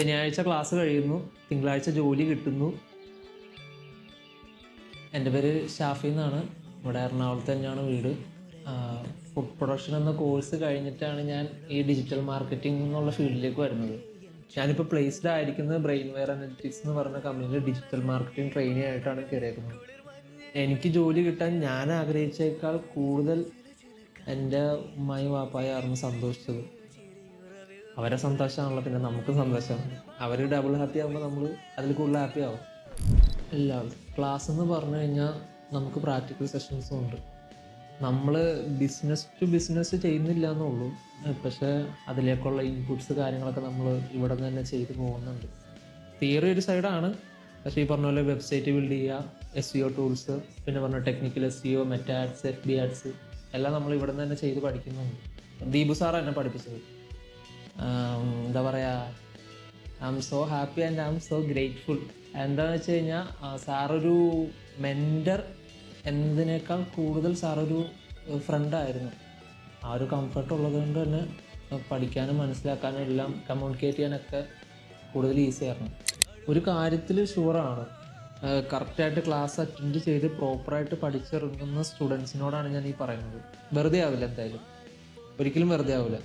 ശനിയാഴ്ച ക്ലാസ് കഴിയുന്നു, തിങ്കളാഴ്ച ജോലി കിട്ടുന്നു. എൻ്റെ പേര് ഷാഫി എന്നാണ്. ഇവിടെ എറണാകുളത്ത് തന്നെയാണ് വീട്. ഫുഡ് പ്രൊഡക്ഷൻ എന്ന കോഴ്സ് കഴിഞ്ഞിട്ടാണ് ഞാൻ ഈ ഡിജിറ്റൽ മാർക്കറ്റിംഗ് എന്നുള്ള ഫീൽഡിലേക്ക് വരുന്നത്. ഞാനിപ്പോൾ പ്ലേസ്ഡ് ആയിരിക്കുന്നത് ബ്രെയിൻവെയർ അനലിറ്റിക്സ് എന്ന് പറഞ്ഞ കമ്പനിയിൽ ഡിജിറ്റൽ മാർക്കറ്റിംഗ് ട്രെയിനി ആയിട്ടാണ് കയറിയേക്കുന്നത്. എനിക്ക് ജോലി കിട്ടാൻ ഞാൻ ആഗ്രഹിച്ചേക്കാൾ കൂടുതൽ എൻ്റെ ഉമ്മായും വാപ്പായും ആയിരുന്നു സന്തോഷിച്ചത്. അവരെ സന്തോഷമാണല്ലോ പിന്നെ നമുക്കും സന്തോഷമാണ്. അവർ ഡബിൾ ഹാപ്പി ആകുമ്പോൾ നമ്മൾ അതിൽ കൂടുതൽ ഹാപ്പി ആവും. ഇല്ല, ക്ലാസ് എന്ന് പറഞ്ഞു കഴിഞ്ഞാൽ നമുക്ക് പ്രാക്ടിക്കൽ സെഷൻസും ഉണ്ട്. നമ്മൾ ബിസിനസ് ടു ബിസിനസ് ചെയ്യുന്നില്ല എന്നുള്ളൂ, പക്ഷേ അതിലേക്കുള്ള ഇൻപുട്സ് കാര്യങ്ങളൊക്കെ നമ്മൾ ഇവിടെ നിന്ന് തന്നെ ചെയ്തു പോകുന്നുണ്ട്. തിയറി ഒരു സൈഡാണ്, പക്ഷേ ഈ പറഞ്ഞ പോലെ വെബ്സൈറ്റ് ബിൽഡ് ചെയ്യുക, SEO ടൂൾസ്, പിന്നെ പറഞ്ഞ technical SEO, meta ads, FB ads എല്ലാം നമ്മൾ ഇവിടെ നിന്ന് തന്നെ ചെയ്ത് പഠിക്കുന്നുണ്ട്. ദീപു സാർ എന്നെ പഠിപ്പിച്ചത്. എന്താ പറയുക, I am so happy and I am so grateful. എന്താണെന്ന് വെച്ച് കഴിഞ്ഞാൽ സാറൊരു മെൻറ്റർ എന്നതിനേക്കാൾ കൂടുതൽ സാറൊരു ഫ്രണ്ടായിരുന്നു. ആ ഒരു കംഫർട്ട് ഉള്ളത് കൊണ്ട് തന്നെ പഠിക്കാനും മനസ്സിലാക്കാനും എല്ലാം കമ്മ്യൂണിക്കേറ്റ് ചെയ്യാനൊക്കെ കൂടുതൽ ഈസി ആയിരുന്നു. ഒരു കാര്യത്തിൽ ഷുവറാണ്, കറക്റ്റായിട്ട് ക്ലാസ് അറ്റൻഡ് ചെയ്ത് പ്രോപ്പറായിട്ട് പഠിച്ചിറങ്ങുന്ന സ്റ്റുഡൻസിനോടാണ് ഞാൻ ഈ പറയുന്നത്. വെറുതെ ആവില്ല, എന്തായാലും ഒരിക്കലും വെറുതെ ആവില്ല.